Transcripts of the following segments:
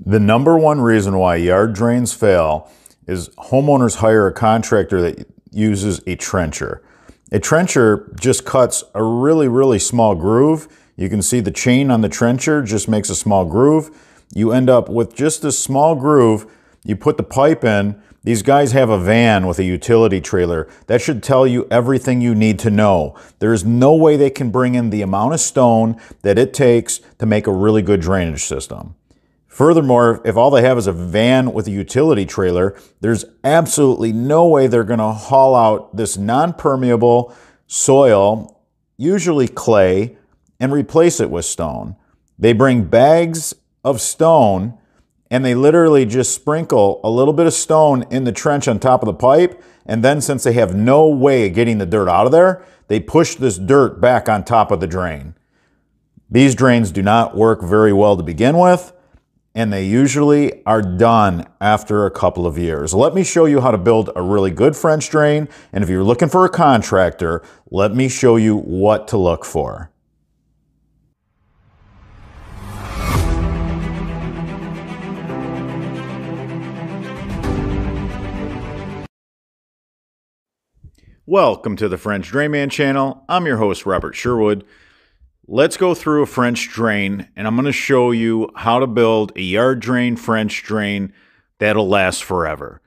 The number one reason why yard drains fail is homeowners hire a contractor that uses a trencher. A trencher just cuts a really small groove. You can see the chain on the trencher just makes a small groove. You end up with just this small groove. You put the pipe in. These guys have a van with a utility trailer. That should tell you everything you need to know. There's no way they can bring in the amount of stone that it takes to make a really good drainage system. Furthermore, if all they have is a van with a utility trailer, there's absolutely no way they're going to haul out this non-permeable soil, usually clay, and replace it with stone. They bring bags of stone and they literally just sprinkle a little bit of stone in the trench on top of the pipe, and then since they have no way of getting the dirt out of there, they push this dirt back on top of the drain. These drains do not work very well to begin with, and they usually are done after a couple of years. Let me show you how to build a really good French drain, and if you're looking for a contractor, let me show you what to look for. Welcome to the French Drain Man channel. I'm your host, Robert Sherwood. Let's go through a French drain, and I'm going to show you how to build a yard drain, French drain that'll last forever.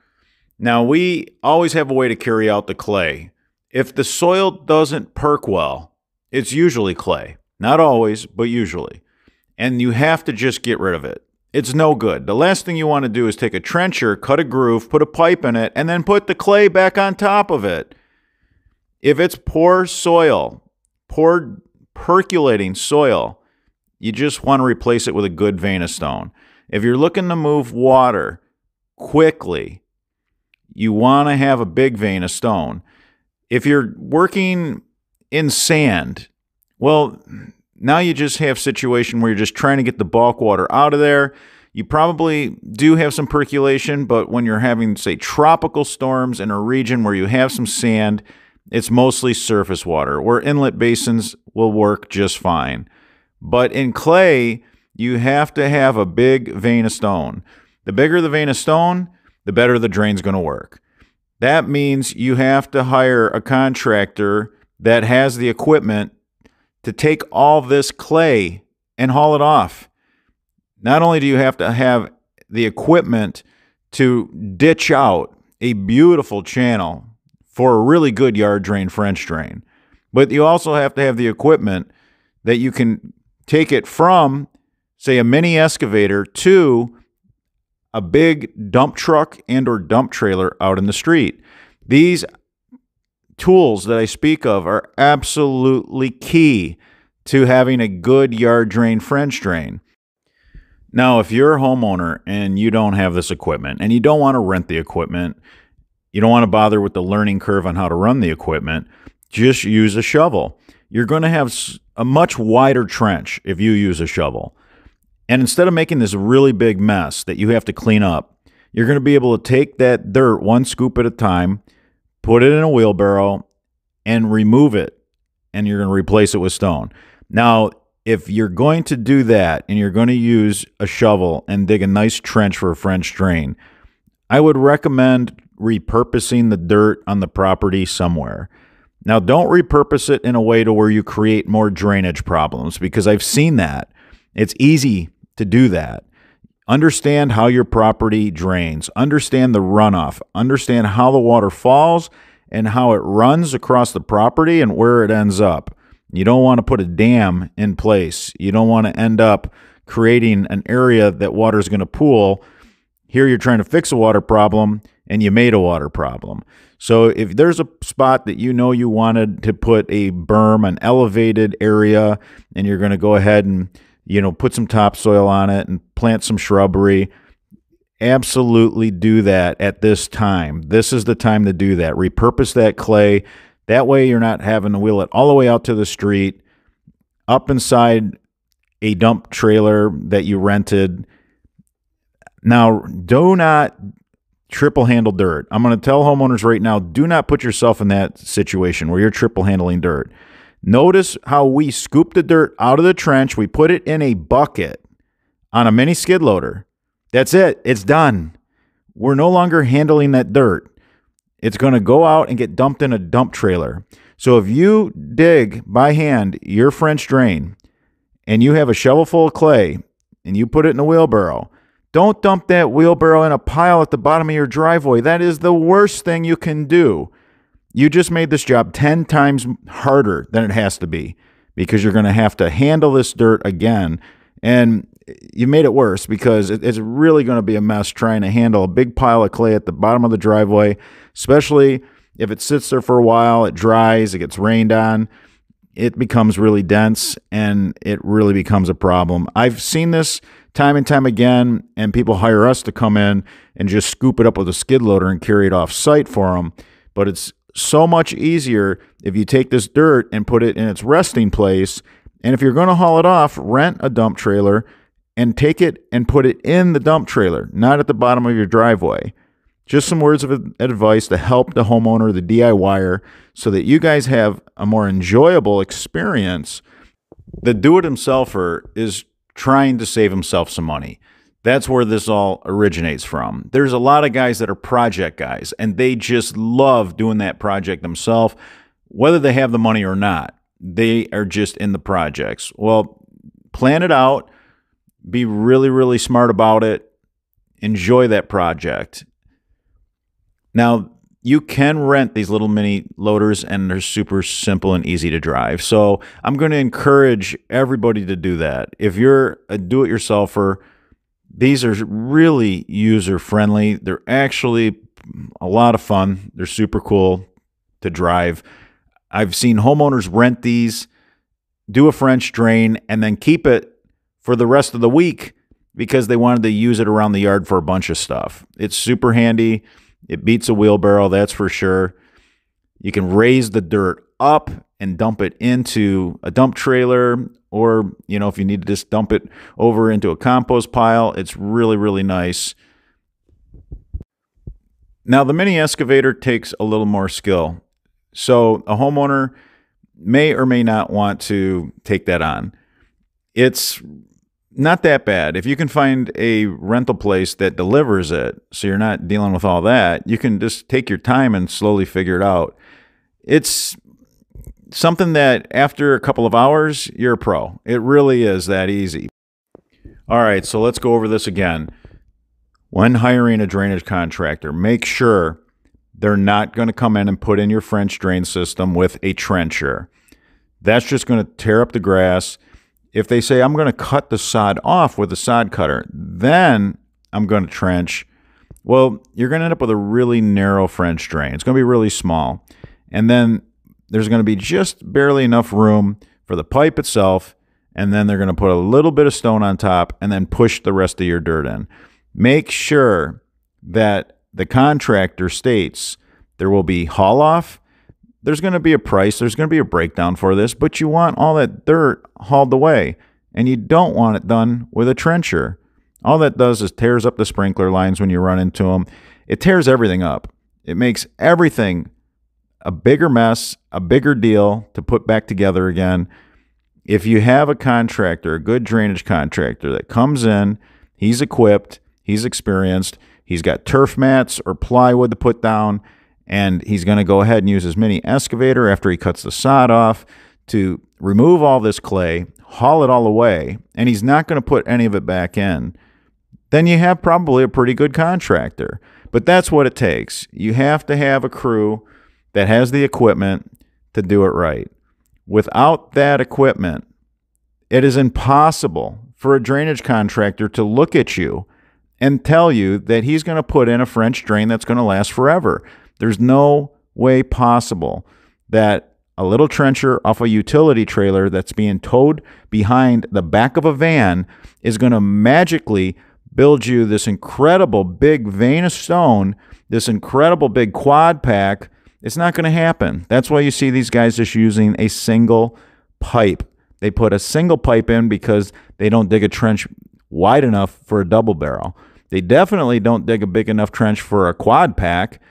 Now, we always have a way to carry out the clay. If the soil doesn't perk well, it's usually clay. Not always, but usually. And you have to just get rid of it. It's no good. The last thing you want to do is take a trencher, cut a groove, put a pipe in it, and then put the clay back on top of it. If it's poor soil, poor percolating soil, you just want to replace it with a good vein of stone. If you're looking to move water quickly, you want to have a big vein of stone. If you're working in sand, well, now you just have a situation where you're just trying to get the bulk water out of there. You probably do have some percolation, but when you're having, say, tropical storms in a region where you have some sand, it's mostly surface water, where inlet basins will work just fine. But in clay, you have to have a big vein of stone. The bigger the vein of stone, the better the drain's going to work. That means you have to hire a contractor that has the equipment to take all this clay and haul it off. Not only do you have to have the equipment to ditch out a beautiful channel for a really good yard drain, French drain, but you also have to have the equipment that you can take it from, say, a mini excavator to a big dump truck and or dump trailer out in the street. These tools that I speak of are absolutely key to having a good yard drain, French drain. Now, if you're a homeowner and you don't have this equipment and you don't want to rent the equipment, you don't want to bother with the learning curve on how to run the equipment, just use a shovel. You're going to have a much wider trench if you use a shovel. And instead of making this really big mess that you have to clean up, you're going to be able to take that dirt one scoop at a time, put it in a wheelbarrow, and remove it, and you're going to replace it with stone. Now, if you're going to do that and you're going to use a shovel and dig a nice trench for a French drain, I would recommend repurposing the dirt on the property somewhere. Now, don't repurpose it in a way to where you create more drainage problems, because I've seen that. It's easy to do that. Understand how your property drains. Understand the runoff. Understand how the water falls and how it runs across the property and where it ends up. You don't want to put a dam in place. You don't want to end up creating an area that water is going to pool. Here you're trying to fix a water problem, and you made a water problem. So if there's a spot that you know you wanted to put a berm, an elevated area, and you're going to go ahead and, put some topsoil on it and plant some shrubbery, absolutely do that at this time. This is the time to do that. Repurpose that clay. That way you're not having to wheel it all the way out to the street, up inside a dump trailer that you rented. Now, do not triple handle dirt. I'm going to tell homeowners right now, do not put yourself in that situation where you're triple handling dirt. Notice how we scoop the dirt out of the trench. We put it in a bucket on a mini skid loader. That's it. It's done. We're no longer handling that dirt. It's going to go out and get dumped in a dump trailer. So if you dig by hand your French drain and you have a shovel full of clay and you put it in a wheelbarrow, don't dump that wheelbarrow in a pile at the bottom of your driveway. That is the worst thing you can do. You just made this job 10 times harder than it has to be because you're going to have to handle this dirt again. And you made it worse because it's really going to be a mess trying to handle a big pile of clay at the bottom of the driveway, especially if it sits there for a while, it dries, it gets rained on, it becomes really dense, and it really becomes a problem. I've seen this time and time again, and people hire us to come in and just scoop it up with a skid loader and carry it off site for them. But it's so much easier if you take this dirt and put it in its resting place. And if you're going to haul it off, rent a dump trailer and take it and put it in the dump trailer, not at the bottom of your driveway. Just some words of advice to help the homeowner, the DIYer, so that you guys have a more enjoyable experience. The do-it-himselfer is trying to save himself some money. That's where this all originates from. There's a lot of guys that are project guys, and they just love doing that project themselves, whether they have the money or not. They are just in the projects. Well, plan it out. Be really, really smart about it. Enjoy that project. Now, you can rent these little mini loaders, and they're super simple and easy to drive. So I'm going to encourage everybody to do that. If you're a do-it-yourselfer, these are really user-friendly. They're actually a lot of fun. They're super cool to drive. I've seen homeowners rent these, do a French drain, and then keep it for the rest of the week because they wanted to use it around the yard for a bunch of stuff. It's super handy. It beats a wheelbarrow, that's for sure. You can raise the dirt up and dump it into a dump trailer, or, you know, if you need to just dump it over into a compost pile, it's really, really nice. Now, the mini excavator takes a little more skill. So a homeowner may or may not want to take that on. It's not that bad. If you can find a rental place that delivers it, so you're not dealing with all that, you can just take your time and slowly figure it out. It's something that after a couple of hours, you're a pro. It really is that easy. All right, so let's go over this again. When hiring a drainage contractor, make sure they're not going to come in and put in your French drain system with a trencher. That's just going to tear up the grass. If they say, I'm going to cut the sod off with a sod cutter, then I'm going to trench, well, you're going to end up with a really narrow French drain. It's going to be really small. And then there's going to be just barely enough room for the pipe itself, and then they're going to put a little bit of stone on top and then push the rest of your dirt in. Make sure that the contractor states there will be haul off. There's going to be a price. There's going to be a breakdown for this, but you want all that dirt hauled away, and you don't want it done with a trencher. All that does is tears up the sprinkler lines when you run into them. It tears everything up. It makes everything a bigger mess, a bigger deal to put back together again. If you have a contractor, a good drainage contractor that comes in, he's equipped, he's experienced, he's got turf mats or plywood to put down, and he's going to go ahead and use his mini excavator after he cuts the sod off to remove all this clay, haul it all away, and he's not going to put any of it back in, then you have probably a pretty good contractor. But that's what it takes. You have to have a crew that has the equipment to do it right. Without that equipment, it is impossible for a drainage contractor to look at you and tell you that he's going to put in a French drain that's going to last forever. There's no way possible that a little trencher off a utility trailer that's being towed behind the back of a van is going to magically build you this incredible big vein of stone, this incredible big quad pack. It's not going to happen. That's why you see these guys just using a single pipe. They put a single pipe in because they don't dig a trench wide enough for a double barrel. They definitely don't dig a big enough trench for a quad pack.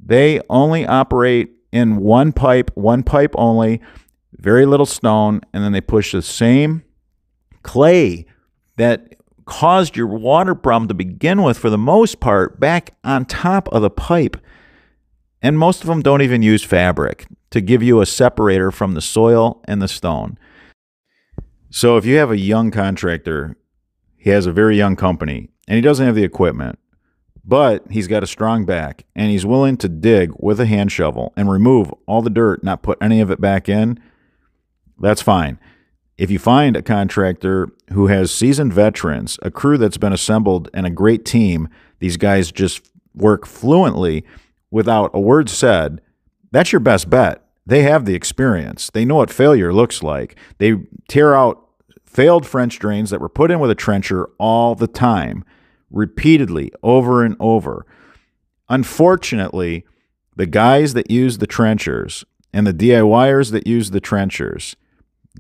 They only operate in one pipe only, very little stone, and then they push the same clay that caused your water problem to begin with, for the most part, back on top of the pipe. And most of them don't even use fabric to give you a separator from the soil and the stone. So if you have a young contractor, he has a very young company, and he doesn't have the equipment, but he's got a strong back, and he's willing to dig with a hand shovel and remove all the dirt, not put any of it back in, that's fine. If you find a contractor who has seasoned veterans, a crew that's been assembled, and a great team, these guys just work fluently without a word said, that's your best bet. They have the experience. They know what failure looks like. They tear out failed French drains that were put in with a trencher all the time, repeatedly, over and over. Unfortunately, the guys that use the trenchers and the DIYers that use the trenchers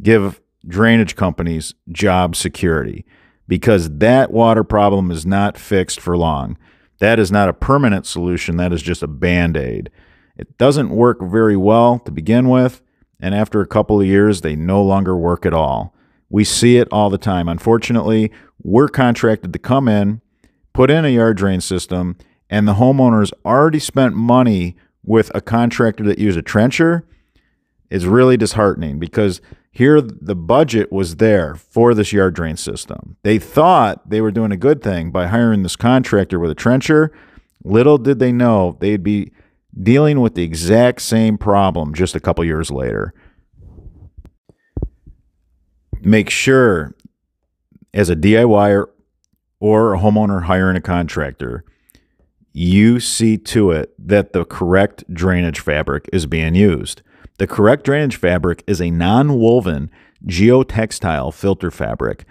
give drainage companies job security, because that water problem is not fixed for long. That is not a permanent solution. That is just a Band-Aid. It doesn't work very well to begin with, and after a couple of years, they no longer work at all. We see it all the time. Unfortunately, we're contracted to come in, put in a yard drain system, and the homeowners already spent money with a contractor that used a trencher. It's really disheartening, because here the budget was there for this yard drain system. They thought they were doing a good thing by hiring this contractor with a trencher. Little did they know they'd be dealing with the exact same problem just a couple years later. Make sure, as a DIYer or a homeowner hiring a contractor, you see to it that the correct drainage fabric is being used. The correct drainage fabric is a non-woven geotextile filter fabric.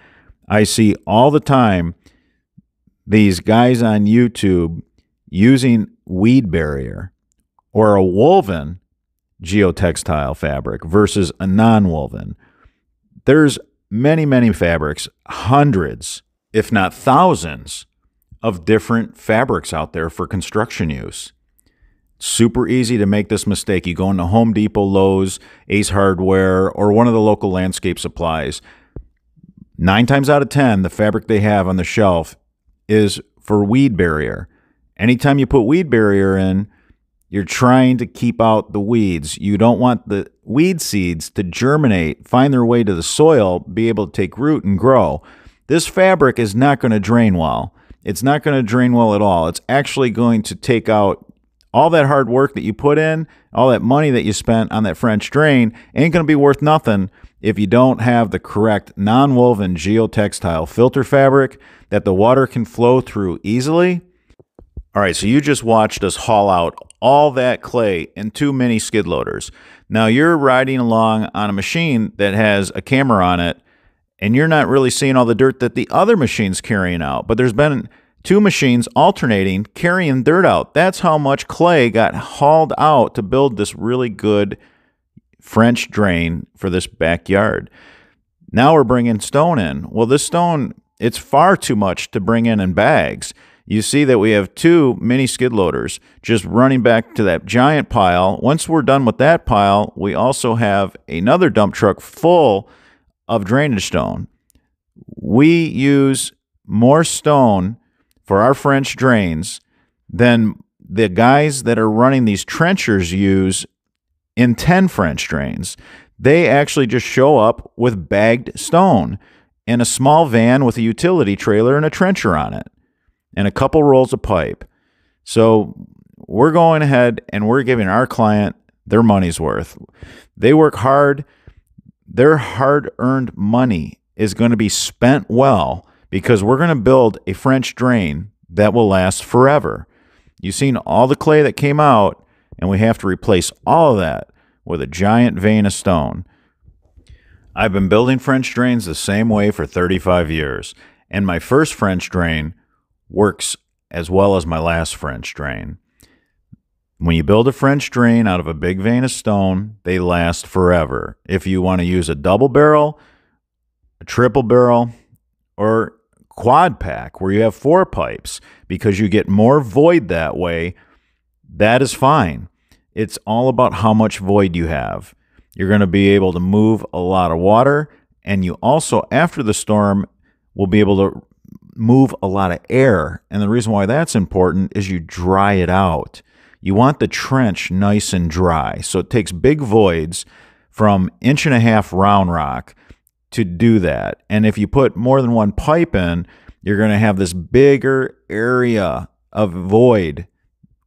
I see all the time these guys on YouTube using weed barrier or a woven geotextile fabric versus a non-woven. There's many, many fabrics, hundreds, if not thousands, of different fabrics out there for construction use. Super easy to make this mistake. You go into Home Depot, Lowe's, Ace Hardware, or one of the local landscape supplies. 9 times out of 10, the fabric they have on the shelf is for weed barrier. Anytime you put weed barrier in, you're trying to keep out the weeds. You don't want the weed seeds to germinate, find their way to the soil, be able to take root and grow. This fabric is not going to drain well. It's not going to drain well at all. It's actually going to take out all that hard work that you put in, all that money that you spent on that French drain, ain't going to be worth nothing if you don't have the correct non-woven geotextile filter fabric that the water can flow through easily. All right, so you just watched us haul out all that clay in 2 mini skid loaders. Now you're riding along on a machine that has a camera on it, and you're not really seeing all the dirt that the other machine's carrying out, but there's been 2 machines alternating, carrying dirt out. That's how much clay got hauled out to build this really good French drain for this backyard. Now we're bringing stone in. Well, this stone, it's far too much to bring in bags. You see that we have 2 mini skid loaders just running back to that giant pile. Once we're done with that pile, we also have another dump truck full of drainage stone. We use more stone for our French drains than the guys that are running these trenchers use in 10 French drains. They actually just show up with bagged stone in a small van with a utility trailer and a trencher on it and a couple rolls of pipe. So we're going ahead and we're giving our client their money's worth. They work hard. Their hard-earned money is going to be spent well, because we're going to build a French drain that will last forever. You've seen all the clay that came out, and we have to replace all of that with a giant vein of stone. I've been building French drains the same way for 35 years, and my first French drain works as well as my last French drain. When you build a French drain out of a big vein of stone, they last forever. If you want to use a double barrel, a triple barrel, or quad pack where you have 4 pipes, because you get more void that way, that is fine. It's all about how much void you have. You're going to be able to move a lot of water, and you also, after the storm, will be able to move a lot of air. And the reason why that's important is you dry it out. You want the trench nice and dry. So it takes big voids from 1.5 inch round rock to do that. And if you put more than one pipe in, you're going to have this bigger area of void.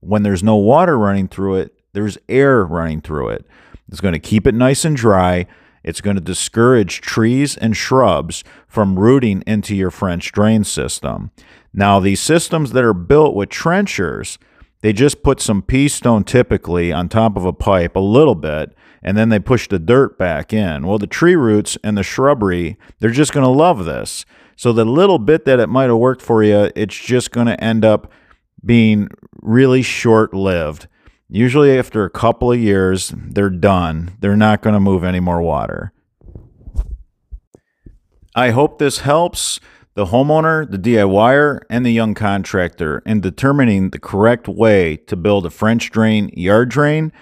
When there's no water running through it, there's air running through it. It's going to keep it nice and dry. It's going to discourage trees and shrubs from rooting into your French drain system. Now, these systems that are built with trenchers, they just put some pea stone typically on top of a pipe a little bit, and then they push the dirt back in. Well, the tree roots and the shrubbery, they're just going to love this. So the little bit that it might have worked for you, it's just going to end up being really short-lived. Usually after a couple of years, they're done. They're not going to move any more water. I hope this helps the homeowner, the DIYer, and the young contractor in determining the correct way to build a French drain, yard drain.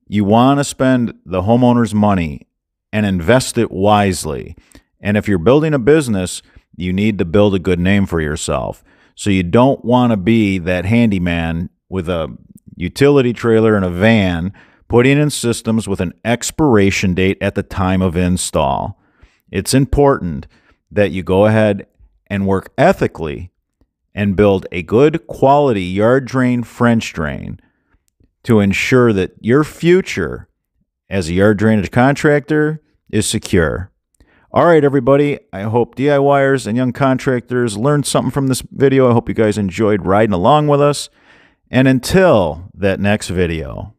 You want to spend the homeowner's money and invest it wisely. And if you're building a business, you need to build a good name for yourself. So you don't want to be that handyman with a utility trailer and a van putting in systems with an expiration date at the time of install. It's important that you go ahead and work ethically and build a good quality yard drain, French drain to ensure that your future as a yard drainage contractor is secure. All right, everybody, I hope DIYers and young contractors learned something from this video. I hope you guys enjoyed riding along with us. And until that next video.